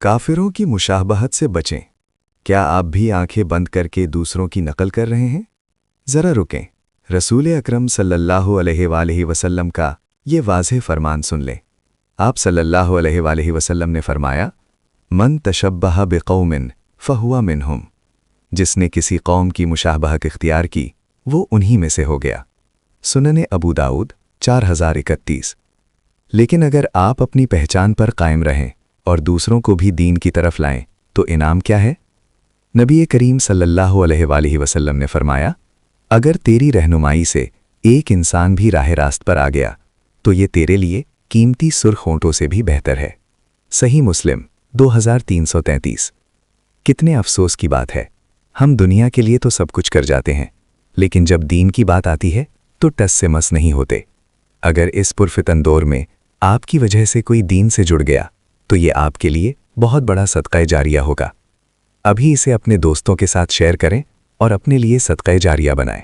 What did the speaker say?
काफिरों की मुशाहबहत से बचें। क्या आप भी आंखें बंद करके दूसरों की नकल कर रहे हैं? ज़रा रुकें। रसूल अकरम सल्लल्लाहु अलैहि वसल्लम का ये वाज़ेह फरमान सुन लें। आप सल्लल्लाहु अलैहि वसल्लम ने फरमाया, मन तशब्बह बिक़ौमिन फ़हुवा मिनहुम। जिसने किसी कौम की मुशाहबहत इख्तियार की, वो उन्हीं में से हो गया। सुनने अबू दाऊद 4031। लेकिन अगर आप अपनी पहचान पर कायम रहें और दूसरों को भी दीन की तरफ लाएं, तो इनाम क्या है? नबी करीम सल्लल्लाहु अलैहि वसल्लम ने फरमाया, अगर तेरी रहनुमाई से एक इंसान भी राह रास्त पर आ गया, तो ये तेरे लिए कीमती सुर्ख ऊंटों से भी बेहतर है। सही मुस्लिम 2333। कितने अफसोस की बात है, हम दुनिया के लिए तो सब कुछ कर जाते हैं, लेकिन जब दीन की बात आती है तो टस से मस नहीं होते। अगर इस पुरफितन दौर में आपकी वजह से कोई दीन से जुड़ गया, तो ये आपके लिए बहुत बड़ा सदक़ा जारिया होगा। अभी इसे अपने दोस्तों के साथ शेयर करें और अपने लिए सदक़ा जारिया बनाएं।